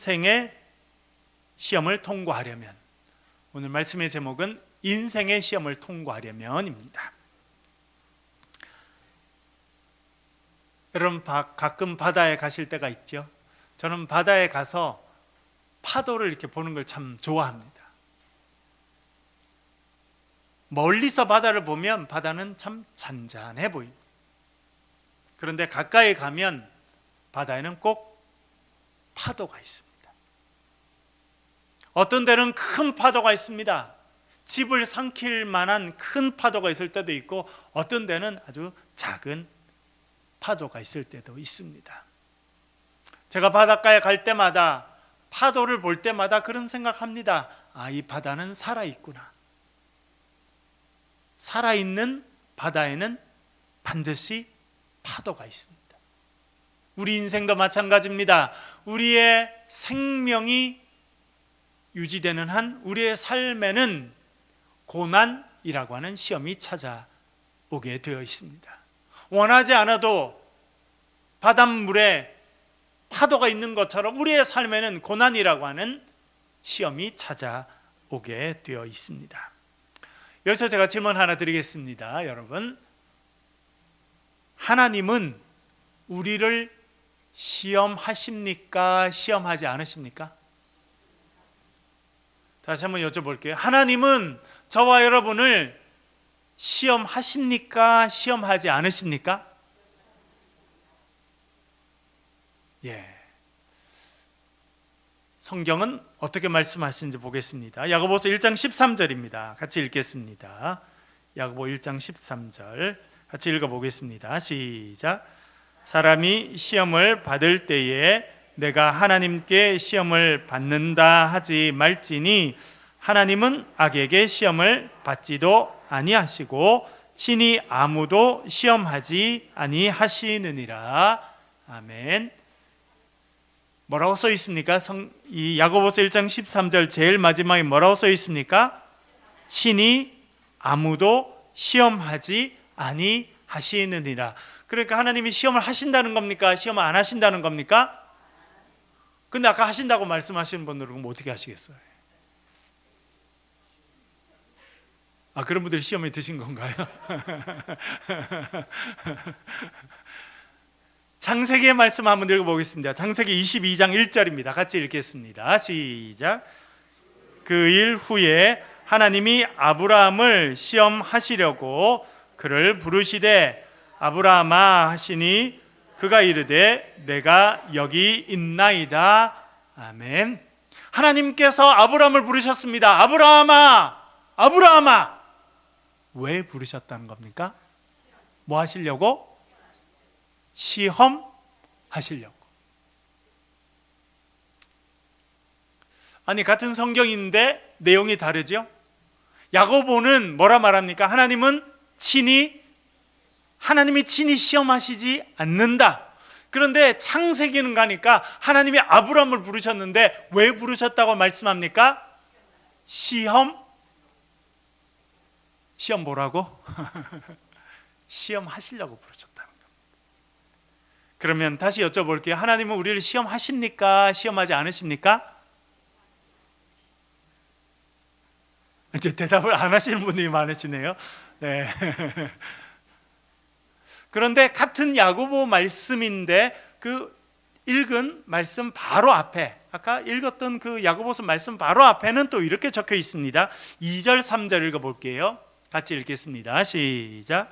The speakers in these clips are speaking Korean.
인생의 시험을 통과하려면, 오늘 말씀의 제목은 인생의 시험을 통과하려면입니다. 여러분 가끔 바다에 가실 때가 있죠. 저는 바다에 가서 파도를 이렇게 보는 걸 참 좋아합니다. 멀리서 바다를 보면 바다는 참 잔잔해 보입니다. 그런데 가까이 가면 바다에는 꼭 파도가 있습니다. 어떤 데는 큰 파도가 있습니다. 집을 삼킬 만한 큰 파도가 있을 때도 있고, 어떤 데는 아주 작은 파도가 있을 때도 있습니다. 제가 바닷가에 갈 때마다, 파도를 볼 때마다 그런 생각합니다. 이 바다는 살아있구나. 살아있는 바다에는 반드시 파도가 있습니다. 우리 인생도 마찬가지입니다. 우리의 생명이 유지되는 한 우리의 삶에는 고난이라고 하는 시험이 찾아오게 되어 있습니다. 원하지 않아도 바닷물에 파도가 있는 것처럼 우리의 삶에는 고난이라고 하는 시험이 찾아오게 되어 있습니다. 여기서 제가 질문 하나 드리겠습니다. 여러분, 하나님은 우리를 시험하십니까? 시험하지 않으십니까? 다시 한번 여쭤볼게요. 하나님은 저와 여러분을 시험하십니까? 시험하지 않으십니까? 성경은 어떻게 말씀하시는지 보겠습니다. 야고보서 1장 13절입니다. 같이 읽겠습니다. 야고보 1장 13절 같이 읽어보겠습니다. 시작. 사람이 시험을 받을 때에 내가 하나님께 시험을 받는다 하지 말지니 하나님은 악에게 시험을 받지도 아니하시고 친히 아무도 시험하지 아니하시느니라. 아멘. 뭐라고 써 있습니까? 이 야고보서 1장 13절 제일 마지막에 뭐라고 써 있습니까? 친히 아무도 시험하지 아니하시느니라. 그러니까 하나님이 시험을 하신다는 겁니까? 시험을 안 하신다는 겁니까? 근데 아까 하신다고 말씀하시는 분들은 그럼 어떻게 하시겠어요? 그런 분들이 시험에 드신 건가요? 창세기의 말씀 한번 읽어보겠습니다. 창세기 22장 1절입니다. 같이 읽겠습니다. 시작. 그 일 후에 하나님이 아브라함을 시험하시려고 그를 부르시되 아브라함아 하시니 그가 이르되 내가 여기 있나이다. 아멘. 하나님께서 아브라함을 부르셨습니다. 아브라함아, 아브라함아. 왜 부르셨다는 겁니까? 뭐 하시려고? 시험하시려고. 아니, 같은 성경인데 내용이 다르죠? 야고보는 뭐라 말합니까? 하나님이 친히 시험하시지 않는다. 그런데 창세기는 가니까 하나님이 아브라함을 부르셨는데 왜 부르셨다고 말씀합니까? 시험 보라고? 시험하시려고 부르셨다는 겁니다. 그러면 다시 여쭤볼게요. 하나님은 우리를 시험하십니까? 시험하지 않으십니까? 이제 대답을 안 하시는 분들이 많으시네요. 네. 그런데 같은 야고보 말씀인데 그 읽은 말씀 바로 앞에, 아까 읽었던 그 야고보서 말씀 바로 앞에는 또 이렇게 적혀 있습니다. 2절 3절 읽어볼게요. 같이 읽겠습니다. 시작.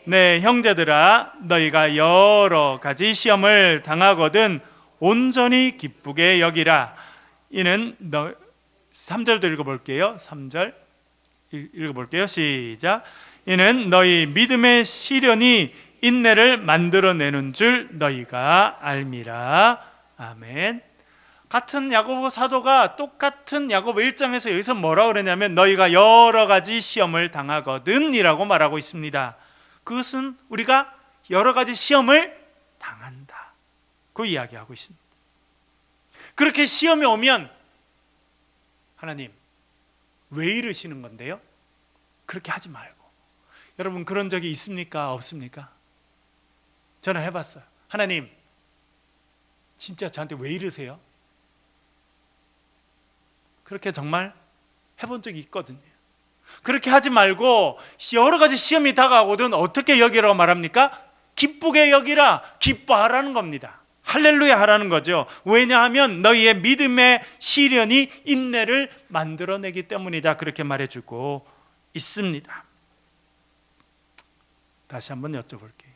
네, 형제들아, 너희가 여러 가지 시험을 당하거든 온전히 기쁘게 여기라. 이는 3절도 읽어볼게요. 3절 읽어볼게요. 시작. 이는 너희 믿음의 시련이 인내를 만들어내는 줄 너희가 알미라. 아멘. 같은 야고보 사도가 똑같은 야고보 1장에서 여기서 뭐라고 그러냐면 너희가 여러 가지 시험을 당하거든 이라고 말하고 있습니다. 그것은 우리가 여러 가지 시험을 당한다, 그 이야기하고 있습니다. 그렇게 시험이 오면 하나님 왜 이러시는 건데요? 그렇게 하지 말고. 여러분 그런 적이 있습니까? 없습니까? 저는 해봤어요. 하나님 진짜 저한테 왜 이러세요? 그렇게 정말 해본 적이 있거든요. 그렇게 하지 말고 여러 가지 시험이 다가오거든 어떻게 여기라고 말합니까? 기쁘게 여기라, 기뻐하라는 겁니다. 할렐루야 하라는 거죠. 왜냐하면 너희의 믿음의 시련이 인내를 만들어내기 때문이다, 그렇게 말해주고 있습니다. 다시 한번 여쭤볼게요.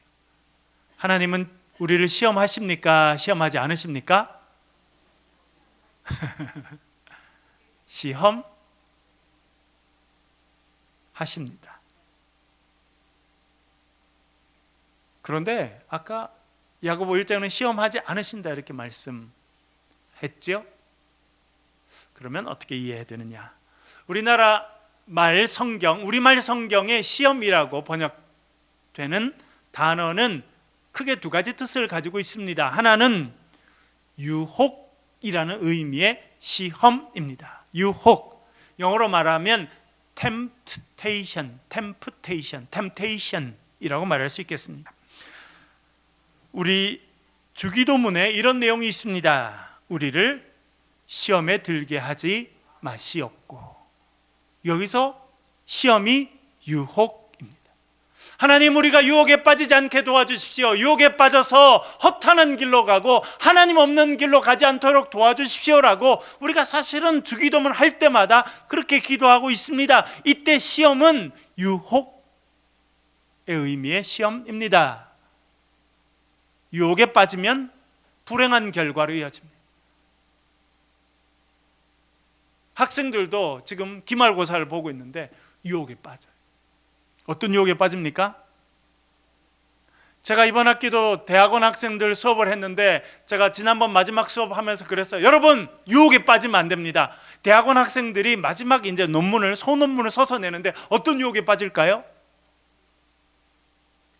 하나님은 우리를 시험하십니까? 시험하지 않으십니까? 시험 하십니다. 그런데 아까 야고보 1장은 시험하지 않으신다 이렇게 말씀했죠. 그러면 어떻게 이해해야 되느냐? 우리나라 말 성경, 우리말 성경에 시험이라고 번역되는 단어는 크게 두 가지 뜻을 가지고 있습니다. 하나는 유혹이라는 의미의 시험입니다. 유혹, 영어로 말하면 temptation이라고 말할 수 있겠습니다. 우리 주기도문에 이런 내용이 있습니다. 우리를 시험에 들게 하지 마시옵고. 여기서 시험이 유혹입니다. 하나님, 우리가 유혹에 빠지지 않게 도와주십시오. 유혹에 빠져서 허탄한 길로 가고 하나님 없는 길로 가지 않도록 도와주십시오라고 우리가 사실은 주기도문 할 때마다 그렇게 기도하고 있습니다. 이때 시험은 유혹의 의미의 시험입니다. 유혹에 빠지면 불행한 결과로 이어집니다. 학생들도 지금 기말고사를 보고 있는데 유혹에 빠져요. 어떤 유혹에 빠집니까? 제가 이번 학기도 대학원 학생들 수업을 했는데 제가 지난번 마지막 수업하면서 그랬어요. 여러분, 유혹에 빠지면 안 됩니다. 대학원 학생들이 마지막 이제 소논문을 써서 내는데 어떤 유혹에 빠질까요?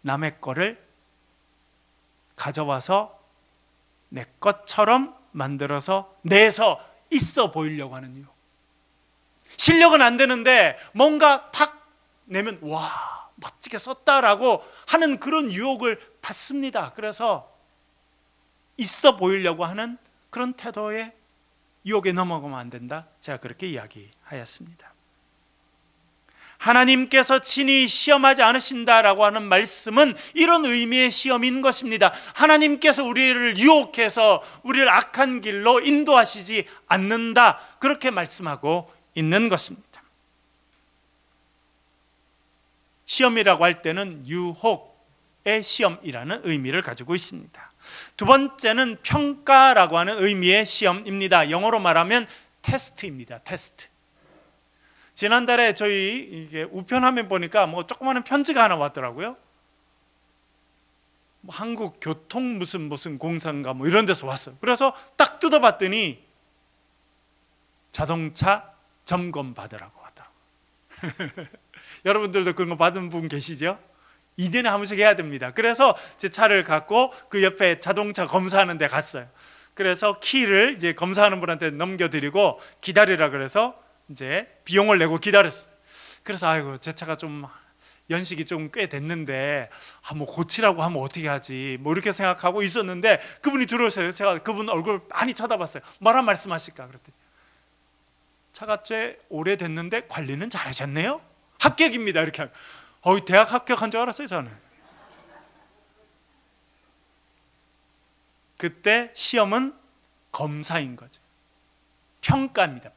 남의 거를 가져와서 내 것처럼 만들어서 내서 있어 보이려고 하는 유혹. 실력은 안 되는데 뭔가 탁 내면 와, 멋지게 썼다라고 하는 그런 유혹을 받습니다. 그래서 있어 보이려고 하는 그런 태도의 유혹에 넘어가면 안 된다, 제가 그렇게 이야기하였습니다. 하나님께서 친히 시험하지 않으신다라고 하는 말씀은 이런 의미의 시험인 것입니다. 하나님께서 우리를 유혹해서 우리를 악한 길로 인도하시지 않는다, 그렇게 말씀하고 있는 것입니다. 시험이라고 할 때는 유혹의 시험이라는 의미를 가지고 있습니다. 두 번째는 평가라고 하는 의미의 시험입니다. 영어로 말하면 테스트입니다. 테스트. 지난달에 저희 이게 우편화면 보니까 조그마한 편지가 하나 왔더라고요. 한국 교통 무슨 공사인가 이런 데서 왔어요. 그래서 딱 뜯어봤더니 자동차 점검 받으라고 하더라고요. 여러분들도 그런 거 받은 분 계시죠? 2년에 한 번씩 해야 됩니다. 그래서 제 차를 갖고 그 옆에 자동차 검사하는 데 갔어요. 그래서 키를 이제 검사하는 분한테 넘겨드리고 기다리라 그래서 이제 비용을 내고 기다렸어요. 그래서 아이고, 제 차가 좀 연식이 좀 꽤 됐는데 고치라고 하면 어떻게 하지 이렇게 생각하고 있었는데 그분이 들어오셔서 제가 그분 얼굴 많이 쳐다봤어요. 뭐라 말씀하실까 그랬더니 차가 꽤 오래됐는데 관리는 잘하셨네요. 합격입니다. 이렇게 대학 합격한 줄 알았어요. 저는 그때 시험은 검사인 거죠. 평가입니다.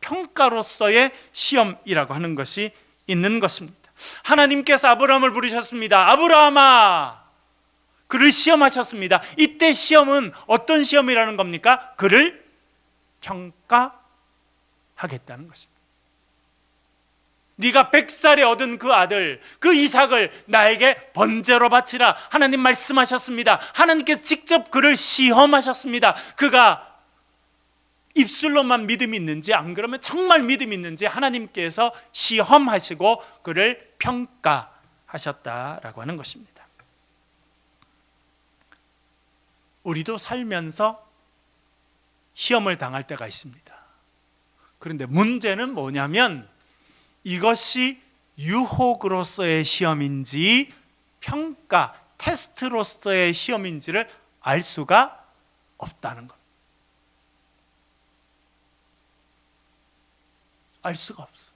평가로서의 시험이라고 하는 것이 있는 것입니다. 하나님께서 아브라함을 부르셨습니다. 아브라함아, 그를 시험하셨습니다. 이때 시험은 어떤 시험이라는 겁니까? 그를 평가하겠다는 것입니다. 네가 100살에 얻은 그 아들, 그 이삭을 나에게 번제로 바치라, 하나님 말씀하셨습니다. 하나님께서 직접 그를 시험하셨습니다. 그가 입술로만 믿음이 있는지, 안 그러면 정말 믿음이 있는지 하나님께서 시험하시고 그를 평가하셨다라고 하는 것입니다. 우리도 살면서 시험을 당할 때가 있습니다. 그런데 문제는 뭐냐면 이것이 유혹으로서의 시험인지 평가, 테스트로서의 시험인지를 알 수가 없다는 것. 알 수가 없어.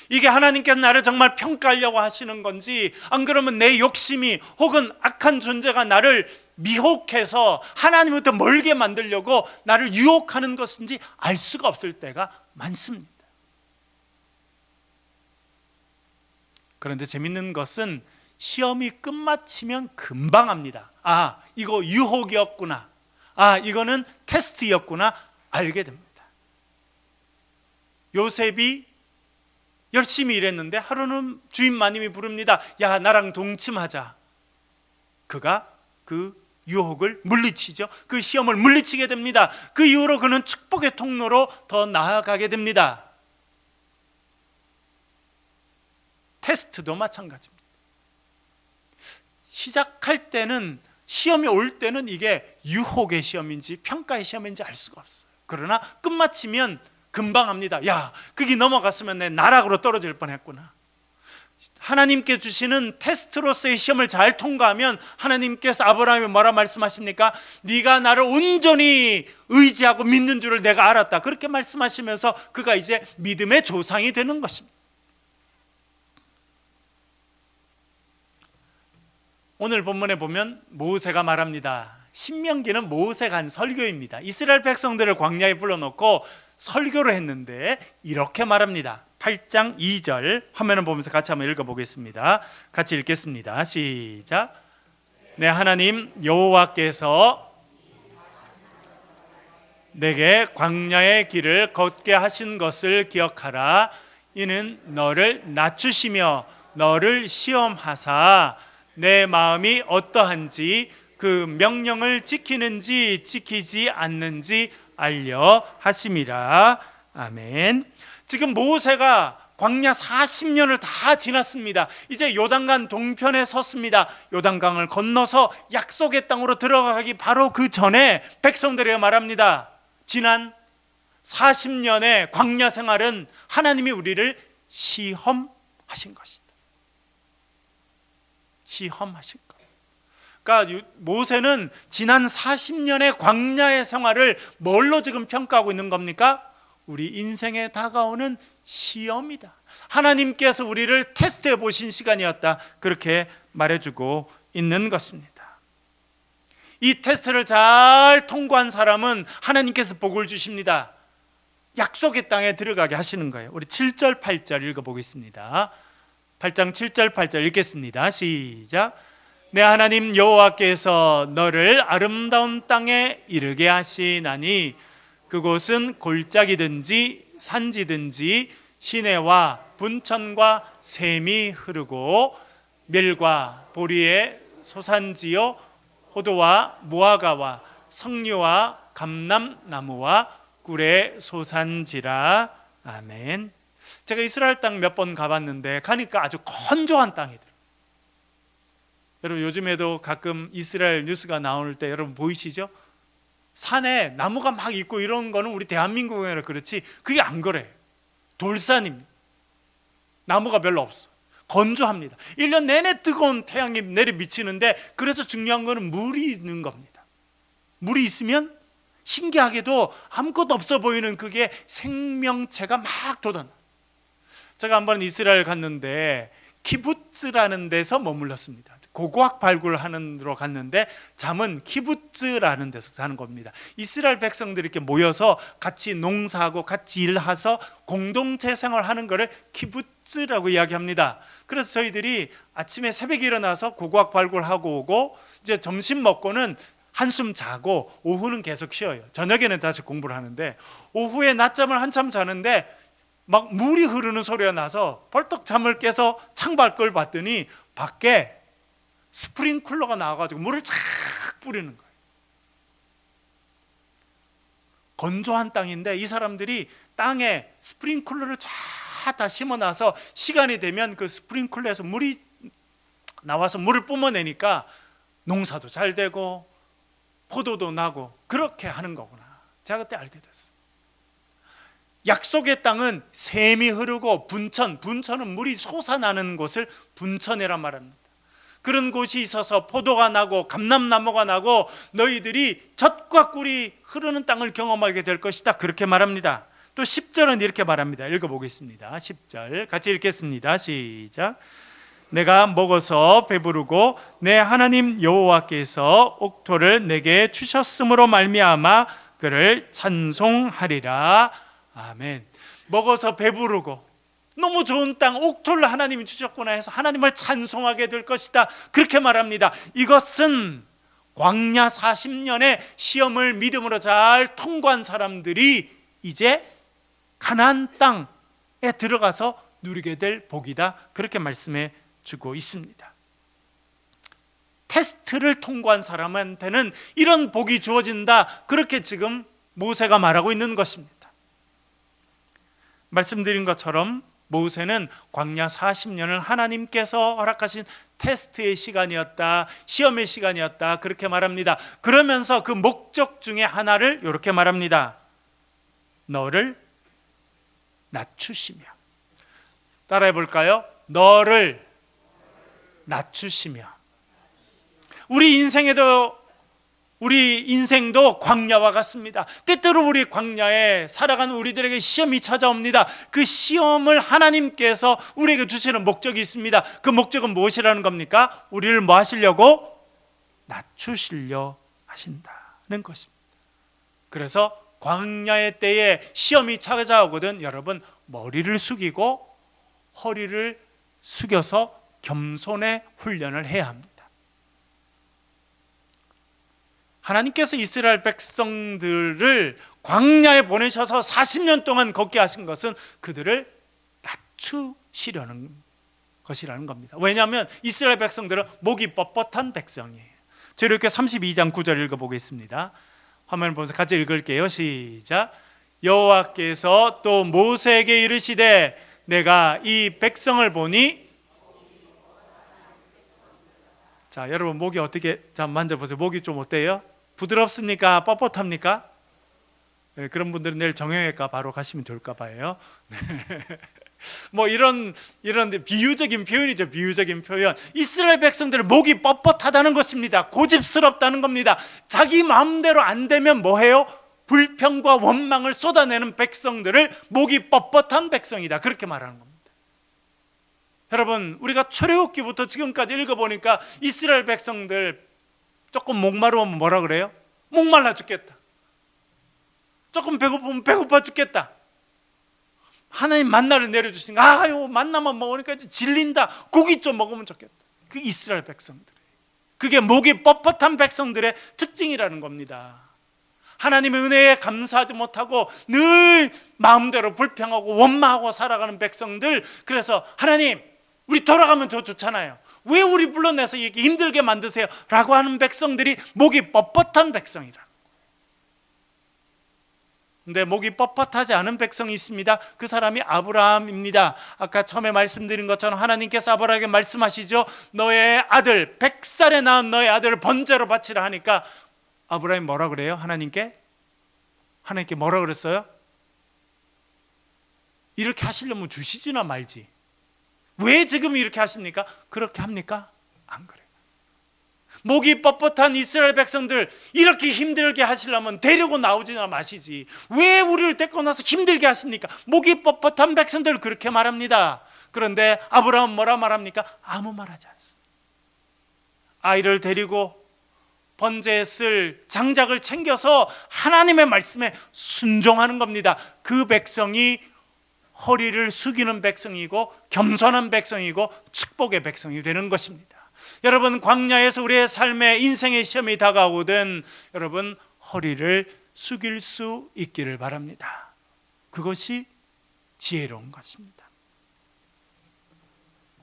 이게 하나님께서 나를 정말 평가하려고 하시는 건지, 안 그러면 내 욕심이 혹은 악한 존재가 나를 미혹해서 하나님부터 멀게 만들려고 나를 유혹하는 것인지 알 수가 없을 때가 많습니다. 그런데 재밌는 것은 시험이 끝마치면 금방 합니다. 아, 이거 유혹이었구나. 아, 이거는 테스트였구나. 알게 됩니다. 요셉이 열심히 일했는데 하루는 주인 마님이 부릅니다. 야, 나랑 동침하자. 그가 그 유혹을 물리치죠. 그 시험을 물리치게 됩니다. 그 이후로 그는 축복의 통로로 더 나아가게 됩니다. 테스트도 마찬가지입니다. 시작할 때는, 시험이 올 때는 이게 유혹의 시험인지 평가의 시험인지 알 수가 없어요. 그러나 끝마치면 금방 합니다. 야, 거기 넘어갔으면 내 나락으로 떨어질 뻔했구나. 하나님께 주시는 테스트로서의 시험을 잘 통과하면 하나님께서 아브라함이 뭐라 말씀하십니까? 네가 나를 온전히 의지하고 믿는 줄을 내가 알았다. 그렇게 말씀하시면서 그가 이제 믿음의 조상이 되는 것입니다. 오늘 본문에 보면 모세가 말합니다. 신명기는 모세가 한 설교입니다. 이스라엘 백성들을 광야에 불러놓고 설교를 했는데 이렇게 말합니다. 8장 2절 화면을 보면서 같이 한번 읽어보겠습니다. 같이 읽겠습니다. 시작. 내 하나님 여호와께서 내게 광야의 길을 걷게 하신 것을 기억하라. 이는 너를 낮추시며 너를 시험하사 내 마음이 어떠한지 그 명령을 지키는지 지키지 않는지 알려 하심이라. 아멘. 지금 모세가 광야 40년을 다 지났습니다. 이제 요단강 동편에 섰습니다. 요단강을 건너서 약속의 땅으로 들어가기 바로 그 전에 백성들에게 말합니다. 지난 40년의 광야 생활은 하나님이 우리를 시험하신 것이다. 시험하신 것. 그러니까 모세는 지난 40년의 광야의 생활을 뭘로 지금 평가하고 있는 겁니까? 우리 인생에 다가오는 시험이다. 하나님께서 우리를 테스트해 보신 시간이었다. 그렇게 말해주고 있는 것입니다. 이 테스트를 잘 통과한 사람은 하나님께서 복을 주십니다. 약속의 땅에 들어가게 하시는 거예요. 우리 7절 8절 읽어보겠습니다. 8장 7절 8절 읽겠습니다. 시작. 내 하나님 여호와께서 너를 아름다운 땅에 이르게 하시나니 그곳은 골짜기든지 산지든지 시내와 분천과 샘이 흐르고 밀과 보리의 소산지요 호도와 무화과와 석류와 감람나무와 꿀의 소산지라. 아멘. 제가 이스라엘 땅 몇 번 가봤는데 가니까 아주 건조한 땅이더라고요. 여러분 요즘에도 가끔 이스라엘 뉴스가 나올 때 여러분 보이시죠? 산에 나무가 막 있고 이런 거는 우리 대한민국에는 그렇지 그게 안 그래요. 돌산입니다. 나무가 별로 없어. 건조합니다. 1년 내내 뜨거운 태양이 내려 미치는데 그래서 중요한 거는 물이 있는 겁니다. 물이 있으면 신기하게도 아무것도 없어 보이는 그게 생명체가 막 돋아나. 제가 한번 이스라엘 갔는데 키부츠라는 데서 머물렀습니다. 고고학 발굴하는 데로 갔는데 잠은 키부츠라는 데서 자는 겁니다. 이스라엘 백성들이 이렇게 모여서 같이 농사하고 같이 일해서 공동체 생활하는 거를 키부츠라고 이야기합니다. 그래서 저희들이 아침에 새벽에 일어나서 고고학 발굴하고 오고 이제 점심 먹고는 한숨 자고 오후는 계속 쉬어요. 저녁에는 다시 공부를 하는데 오후에 낮잠을 한참 자는데 막 물이 흐르는 소리가 나서 벌떡 잠을 깨서 창밖을 봤더니 밖에 스프링클러가 나와가지고 물을 쫙 뿌리는 거예요. 건조한 땅인데 이 사람들이 땅에 스프링클러를 쫙 다 심어놔서 시간이 되면 그 스프링클러에서 물이 나와서 물을 뿜어내니까 농사도 잘 되고 포도도 나고 그렇게 하는 거구나. 제가 그때 알게 됐어요. 약속의 땅은 샘이 흐르고 분천은 물이 솟아나는 곳을 분천이란 말합니다. 그런 곳이 있어서 포도가 나고 감람나무가 나고 너희들이 젖과 꿀이 흐르는 땅을 경험하게 될 것이다. 그렇게 말합니다. 또 10절은 이렇게 말합니다. 읽어보겠습니다. 10절 같이 읽겠습니다. 시작. 내가 먹어서 배부르고 내 하나님 여호와께서 옥토를 내게 주셨으므로 말미암아 그를 찬송하리라. 아멘. 먹어서 배부르고 너무 좋은 땅 옥토를 하나님이 주셨구나 해서 하나님을 찬송하게 될 것이다, 그렇게 말합니다. 이것은 광야 40년의 시험을 믿음으로 잘 통과한 사람들이 이제 가나안 땅에 들어가서 누리게 될 복이다, 그렇게 말씀해 주고 있습니다. 테스트를 통과한 사람한테는 이런 복이 주어진다, 그렇게 지금 모세가 말하고 있는 것입니다. 말씀드린 것처럼 모세는 광야 40년을 하나님께서 허락하신 테스트의 시간이었다, 시험의 시간이었다, 그렇게 말합니다. 그러면서 그 목적 중에 하나를 이렇게 말합니다. 너를 낮추시며. 따라해 볼까요? 너를 낮추시며. 우리 인생도 광야와 같습니다. 때때로 우리 광야에 살아가는 우리들에게 시험이 찾아옵니다. 그 시험을 하나님께서 우리에게 주시는 목적이 있습니다. 그 목적은 무엇이라는 겁니까? 우리를 뭐 하시려고? 낮추시려 하신다는 것입니다. 그래서 광야의 때에 시험이 찾아오거든 여러분, 머리를 숙이고 허리를 숙여서 겸손의 훈련을 해야 합니다. 하나님께서 이스라엘 백성들을 광야에 보내셔서 40년 동안 걷게 하신 것은 그들을 낮추시려는 것이라는 겁니다. 왜냐하면 이스라엘 백성들은 목이 뻣뻣한 백성이에요. 저희 이렇게 32장 9절 읽어보겠습니다. 화면 보면서 같이 읽을게요. 시작. 여호와께서 또 모세에게 이르시되 내가 이 백성을 보니. 자, 여러분 목이 어떻게, 자 만져보세요. 목이 좀 어때요? 부드럽습니까? 뻣뻣합니까? 네, 그런 분들은 내일 정형외과 바로 가시면 좋을까 봐요. 뭐 이런 비유적인 표현이죠. 비유적인 표현. 이스라엘 백성들 목이 뻣뻣하다는 것입니다. 고집스럽다는 겁니다. 자기 마음대로 안 되면 뭐 해요? 불평과 원망을 쏟아내는 백성들을 목이 뻣뻣한 백성이다, 그렇게 말하는 겁니다. 여러분, 우리가 출애굽기부터 지금까지 읽어보니까 이스라엘 백성들 조금 목마르면 뭐라 그래요? 목말라 죽겠다. 조금 배고프면 배고파 죽겠다. 하나님 만나를 내려주시니까 아유 만나만 먹으니까 이제 질린다, 고기 좀 먹으면 좋겠다. 그게 이스라엘 백성들이에요. 그게 목이 뻣뻣한 백성들의 특징이라는 겁니다. 하나님의 은혜에 감사하지 못하고 늘 마음대로 불평하고 원망하고 살아가는 백성들. 그래서 하나님 우리 돌아가면 더 좋잖아요, 왜 우리 불러내서 이렇게 힘들게 만드세요? 라고 하는 백성들이 목이 뻣뻣한 백성이라. 근데 목이 뻣뻣하지 않은 백성이 있습니다. 그 사람이 아브라함입니다. 아까 처음에 말씀드린 것처럼 하나님께서 아브라함에게 말씀하시죠. 너의 아들, 100살에 낳은 너의 아들을 번제로 바치라 하니까 아브라함이 뭐라 그래요? 하나님께 뭐라 그랬어요? 이렇게 하시려면 주시지나 말지. 왜 지금 이렇게 하십니까? 그렇게 합니까? 안 그래요. 목이 뻣뻣한 이스라엘 백성들 이렇게 힘들게 하시려면 데리고 나오지나 마시지, 왜 우리를 데리고 나서 힘들게 하십니까? 목이 뻣뻣한 백성들 그렇게 말합니다. 그런데 아브라함은 뭐라 말합니까? 아무 말하지 않습니다. 아이를 데리고 번제에 쓸 장작을 챙겨서 하나님의 말씀에 순종하는 겁니다. 그 백성이 허리를 숙이는 백성이고 겸손한 백성이고 축복의 백성이 되는 것입니다. 여러분, 광야에서 우리의 삶에 인생의 시험이 다가오든 여러분 허리를 숙일 수 있기를 바랍니다. 그것이 지혜로운 것입니다.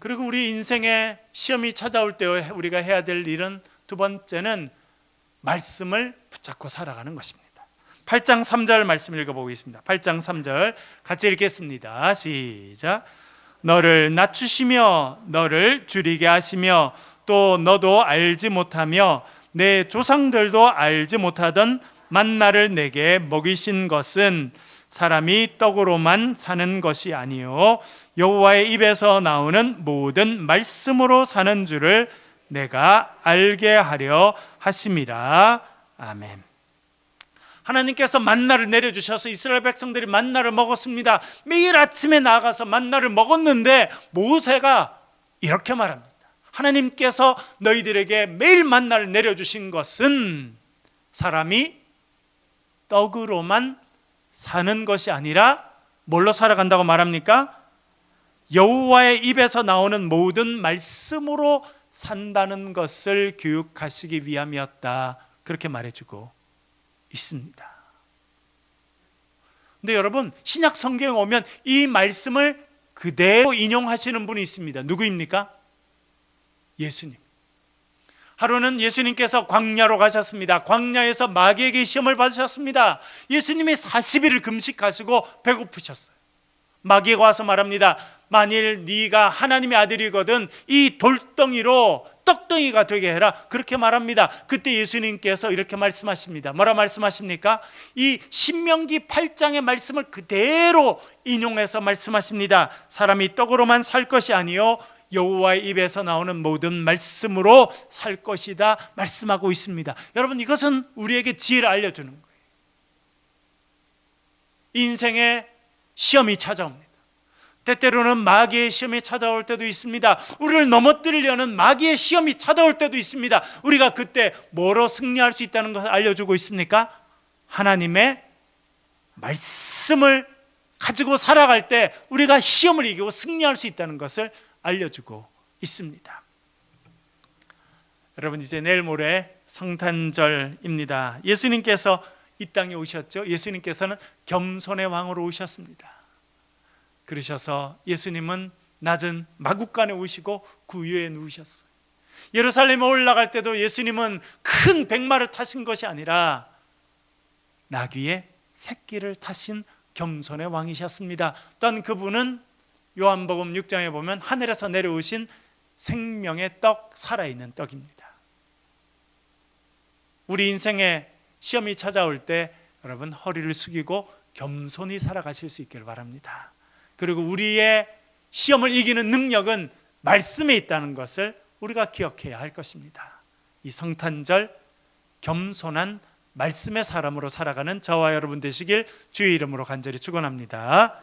그리고 우리 인생에 시험이 찾아올 때 우리가 해야 될 일은 두 번째는 말씀을 붙잡고 살아가는 것입니다. 8장 3절 말씀 읽어보겠습니다. 8장 3절 같이 읽겠습니다. 시작. 너를 낮추시며 너를 줄이게 하시며 또 너도 알지 못하며 내 조상들도 알지 못하던 만나를 내게 먹이신 것은 사람이 떡으로만 사는 것이 아니요 여호와의 입에서 나오는 모든 말씀으로 사는 줄을 내가 알게 하려 하심이라. 아멘. 하나님께서 만나를 내려주셔서 이스라엘 백성들이 만나를 먹었습니다. 매일 아침에 나가서 만나를 먹었는데 모세가 이렇게 말합니다. 하나님께서 너희들에게 매일 만나를 내려주신 것은 사람이 떡으로만 사는 것이 아니라 뭘로 살아간다고 말합니까? 여호와의 입에서 나오는 모든 말씀으로 산다는 것을 교육하시기 위함이었다. 그렇게 말해주고 있습니다. 근데 여러분, 신약 성경에 오면 이 말씀을 그대로 인용하시는 분이 있습니다. 누구입니까? 예수님. 하루는 예수님께서 광야로 가셨습니다. 광야에서 마귀에게 시험을 받으셨습니다. 예수님이 40일을 금식하시고 배고프셨어요. 마귀가 와서 말합니다. 만일 네가 하나님의 아들이거든 이 돌덩이로 떡덩이가 되게 해라. 그렇게 말합니다. 그때 예수님께서 이렇게 말씀하십니다. 뭐라 말씀하십니까? 이 신명기 8장의 말씀을 그대로 인용해서 말씀하십니다. 사람이 떡으로만 살 것이 아니요 여호와의 입에서 나오는 모든 말씀으로 살 것이다 말씀하고 있습니다. 여러분, 이것은 우리에게 지혜를 알려주는 거예요. 인생에 시험이 찾아옵니다. 때때로는 마귀의 시험이 찾아올 때도 있습니다. 우리를 넘어뜨리려는 마귀의 시험이 찾아올 때도 있습니다. 우리가 그때 뭐로 승리할 수 있다는 것을 알려주고 있습니까? 하나님의 말씀을 가지고 살아갈 때 우리가 시험을 이기고 승리할 수 있다는 것을 알려주고 있습니다. 여러분, 이제 내일 모레 성탄절입니다. 예수님께서 이 땅에 오셨죠. 예수님께서는 겸손의 왕으로 오셨습니다. 그러셔서 예수님은 낮은 마구간에 오시고 구유에 누우셨어요. 예루살렘에 올라갈 때도 예수님은 큰 백마를 타신 것이 아니라 나귀의 새끼를 타신 겸손의 왕이셨습니다. 또한 그분은 요한복음 6장에 보면 하늘에서 내려오신 생명의 떡, 살아있는 떡입니다. 우리 인생에 시험이 찾아올 때 여러분 허리를 숙이고 겸손히 살아가실 수 있기를 바랍니다. 그리고 우리의 시험을 이기는 능력은 말씀에 있다는 것을 우리가 기억해야 할 것입니다. 이 성탄절 겸손한 말씀의 사람으로 살아가는 저와 여러분 되시길 주의 이름으로 간절히 축원합니다.